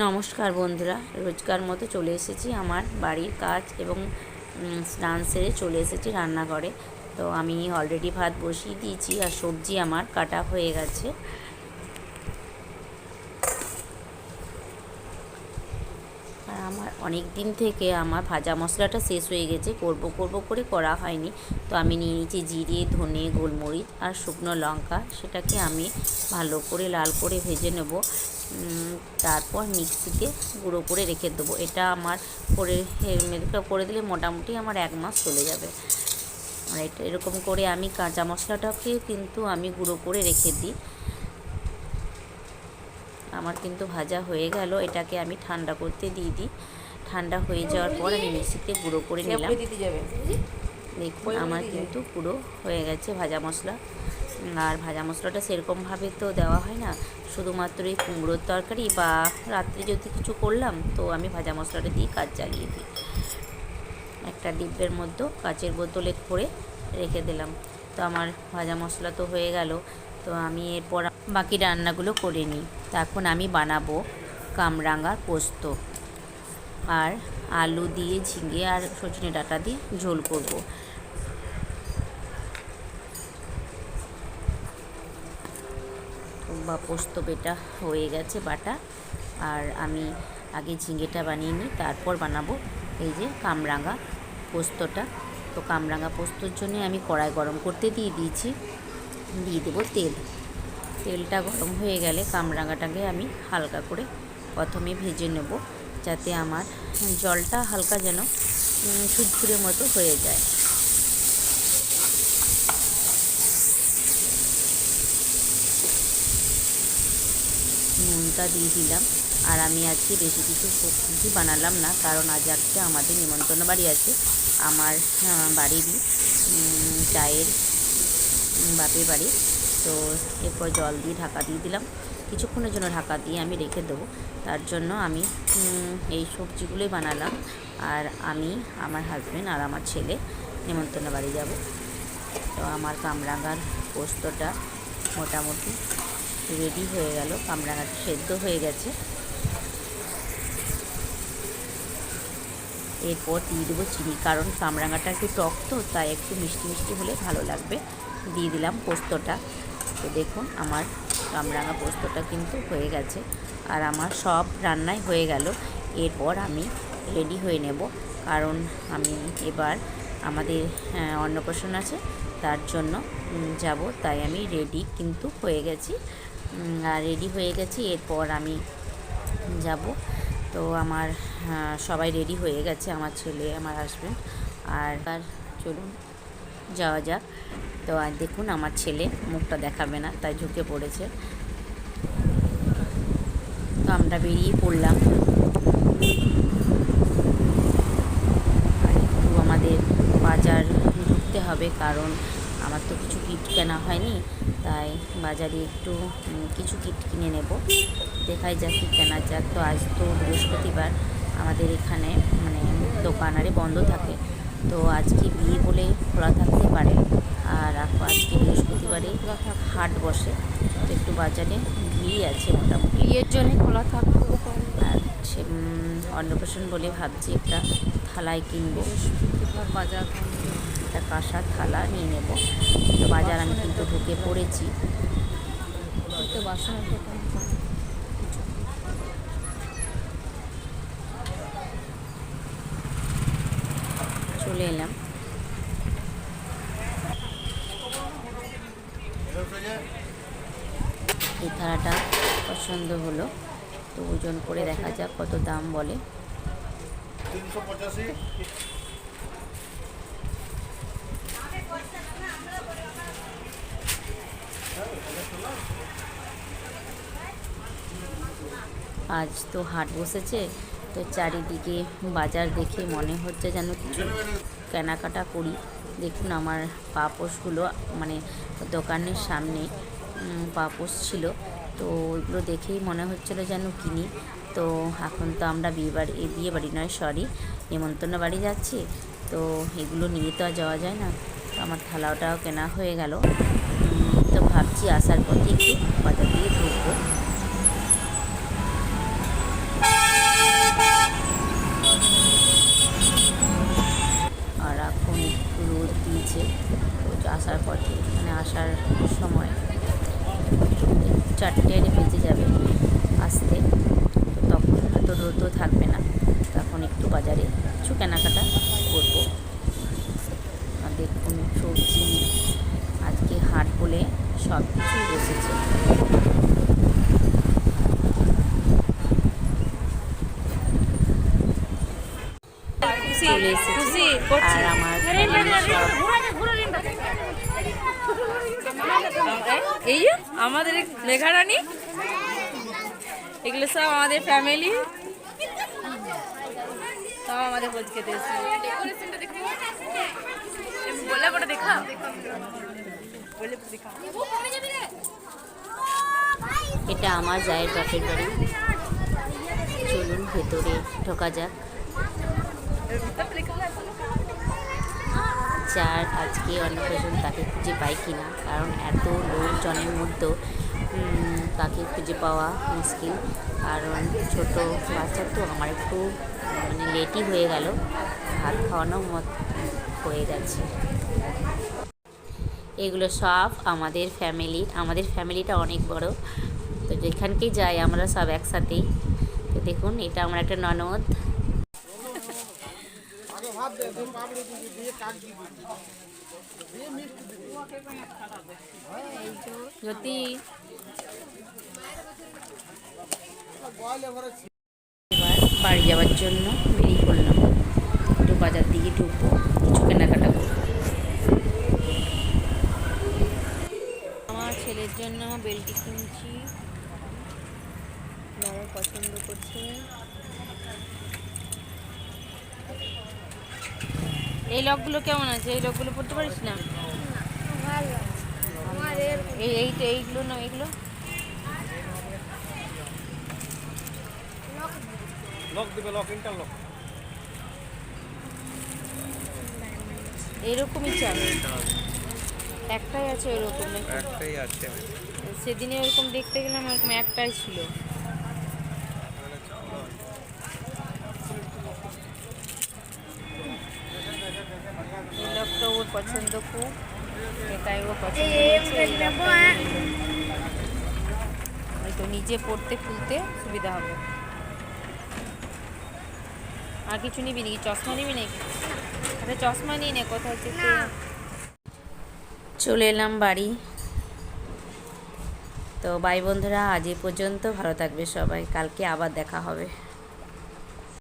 নমস্কার বন্ধুরা, রোজকার মতো চলে এসেছি আমার বাড়ির কাজ এবং স্নান সেরে চলে এসেছি রান্নাঘরে। তো আমি অলরেডি ভাত বসিয়ে দিয়েছি আর সবজি আমার কাটা হয়ে গেছে। আর আমার অনেক দিন থেকে আমার ভাজা মশলাটা শেষ হয়ে গেছে, করব করে করা হয়নি। তো আমি নিয়ে নিয়েছি জিরে, ধনে, গোলমরিচ আর শুকনো লঙ্কা। সেটাকে আমি ভালো করে লাল করে ভেজে নেব। তারপর মিক্সিতে গুঁড়ো করে রেখে দেবো। এটা আমার করে দিলে মোটামুটি আমার 1 মাস চলে যাবে। আর এটা এরকম করে আমি কাঁচা মশলাটাকে কিন্তু আমি গুঁড়ো করে রেখে দিই। আমার কিন্তু ভাজা হয়ে গেল, এটাকে আমি ঠান্ডা করতে দিয়ে দিই। ঠান্ডা হয়ে যাওয়ার পর আমি মিক্সিতে গুঁড়ো করে নিলাম। দেখুন আমার কিন্তু পুরো হয়ে গেছে ভাজা মশলা। আর ভাজা মশলাটা সেরকমভাবে তো দেওয়া হয় না, শুধুমাত্র এই কুমড়োর তরকারি বা রাত্রে যদি কিছু করলাম তো আমি ভাজা মশলাটা দিয়ে কাজ চালিয়ে দিই। একটা ডিব্বের মধ্যে কাচের বোতলে করে রেখে দিলাম। তো আমার ভাজা মশলা তো হয়ে গেল। তো আমি এরপর বাকি রান্নাগুলো করে নিই। তো এখন আমি বানাবো কামরাঙার পোস্ত, আর আলু দিয়ে ঝিঙে আর সজনে ডাঁটা দিয়ে ঝোল করব। বা পোস্ত বেটা হয়ে গেছে বাটা। আর আমি আগে ঝিঙেটা বানিয়ে নিই, তারপর বানাবো এই যে কামরাঙা পোস্তটা। তো কামরাঙা পোস্তর জন্য আমি কড়াই গরম করতে দিয়ে দিয়েছি। দিয়ে দেবো তেল। তেলটা গরম হয়ে গেলে কামরাঙাটাকে আমি হালকা করে প্রথমে ভেজে নেব, যাতে আমার জলটা হালকা যেন ঝুরঝুরে মতো হয়ে যায়। নুনটা দিয়ে দিলাম। আর আমি আজকে বেশি কিছু সবজি বানালাম না, কারণ আজ আজকে আমাদের নিমন্ত্রণ বাড়ি আছে আমার বাড়িরই চায়ের বাপের বাড়ি। তো এরপর জল দিয়ে ঢাকা দিয়ে দিলাম, কিছুক্ষণের জন্য ঢাকা দিয়ে আমি রেখে দেবো। তার জন্য আমি এই সবজিগুলোই বানালাম। আর আমি, আমার হাজব্যান্ড আর আমার ছেলে নিমন্ত্রণ বাড়ি যাব। তো আমার কামরাঙার পোস্তটা মোটামুটি রেডি হয়ে গেল। কামরাঙাটা সেদ্ধ হয়ে গেছে। এরপর দিয়ে দেবো চিনি, কারণ কামরাঙাটা একটু টক তো, তাই একটু মিষ্টি মিষ্টি হলে ভালো লাগবে। দিয়ে দিলাম পোস্তটা। তো দেখুন আমার কামরাঙা পোস্তটা কিন্তু হয়ে গেছে। আর আমার সব রান্নাই হয়ে গেল। এরপর আমি রেডি হয়ে নেব, কারণ আমি এবার আমাদের অন্নপ্রাশন আছে, তার জন্য যাব। তাই আমি রেডি কিন্তু হয়ে গেছি। আর রেডি হয়ে গেছি, এরপর আমি যাব। তো আমার সবাই রেডি হয়ে গেছে, আমার ছেলে, আমার হাজব্যান্ড। আর চলুন যাওয়া যাক। তো আর দেখুন আমার ছেলে মুখটা দেখাবে না, তাই ঝুঁকে পড়েছে। তো আমরা বেরিয়ে পড়লাম। আর একটু আমাদের বাজার ঢুকতে হবে, কারণ আমার তো কিছু গিফট কেনা হয়নি, তাই বাজারে একটু কিছু গিফট কিনে নেব। দেখাই যাক কী কেনা যাক। তো আজ তো বৃহস্পতিবার, আমাদের এখানে দোকান আরে বন্ধ থাকে। তো আজকে বিয়ে বলে খোলা থাকতে পারে। আর আজকে বৃহস্পতিবারে হাট বসে, তো একটু বাজারে ভিড় আছে মোটামুটি। বিয়ের জন্য খোলা থাকতেও পারে। আর অন্নপ্রাশন বলে ভাবছি একটা থালায় কিনবো। বাজার একটা কাঁসার থালা নিয়ে নেব। তো বাজার আমি কিন্তু ঢুকে পড়েছি। বাসনের দোকান চলে এলাম। এই থালাটা পছন্দ হলো, তো ওজন করে দেখা যাক কত দাম বলে। 385। আজ তো হাট বসেছে, তো চারিদিকে বাজার দেখে মনে হচ্ছে যেন কিছু কেনাকাটা করি। দেখুন আমার পাপোশগুলো দোকানের সামনে পাপোশ ছিল, তো ওইগুলো দেখেই মনে হচ্ছিলো যেন কিনি। তো এখন তো আমরা বিয়ে বাড়ি নয়, সরি, নিমন্ত্রণ বাড়ি যাচ্ছি। তো এগুলো নিয়ে তো আর যাওয়া যায় না। তো আমার থালাটাও কেনা হয়ে গেল। তো ভাবছি আসার পথে একটু বাজার দিয়ে ঢুকবো। আসার পথে, মানে আসার সময় 4টে বেজে যাবে আসতে। তো তখন এত রোদও থাকবে না, তখন একটু বাজারে কিছু কেনাকাটা করবো। আর দেখুন সবজি আজকে হাট বলে সব কিছুই বসেছে। চলে এসেছি আর আমার এই যে আমাদের লেখা রানী, এগুলো সব আমাদের ফ্যামিলি, সব আমাদের ভোজ খেতে এসেছে। বলে বলে দেখা এটা আমার জায়ের বাপের বাড়ি। চলুন ভেতরে ঢোকা যাক। যার আজকে অন্নপ্রাশন তাকে খুঁজে পাই কিনা, কারণ এত লোকজনের মধ্যেও তাকে খুঁজে পাওয়া মুশকিল। কারণ ছোট বাচ্চা তো, আমার একটু মানে লেটই হয়ে গেল, ভাত খাওয়ানো হয়ে গেছে। এগুলো সব আমাদের ফ্যামিলি, আমাদের ফ্যামিলিটা অনেক বড়, তো যেখানকেই যাই আমরা সব একসাথেই। তো দেখুন এটা আমার একটা ননদ। জ্যোতি এবার বাড়ি যাওয়ার জন্য বেরিয়ে পড়লাম, একটু বাজার দিকে ঢুকবো, কিছু কেনাকাটা করবো। আমার ছেলের জন্য বেলটি কিনছি, বাবা পছন্দ করছে। এই লকগুলো কেমন আছে? এই লকগুলো পড়তে পারিস না? এইগুলো না, এগুলো লক দিবে, লক ইন্টারলক এরকমই চাই, একটাই আছে ওইরকম নাকি? একটাই আছে। সেদিনে ওরকম দেখতে গেলাম, ওরকম একটাই ছিল। এই লোকটা ওর পছন্দ খুব, এটাই ও পছন্দ হয়েছে। ওই তো নিজে পড়তে খুলতে সুবিধা হবে। আর কিছু নিবি নাকি? চশমা নিবি নাকি? আরে চশমা নিয়ে নে, কোথায় যেতে। চলে এলাম বাড়ি। তো বাই বন্ধুরা, আজ এই পর্যন্ত। ভালো থাকবে সবাই, কালকে আবার দেখা হবে।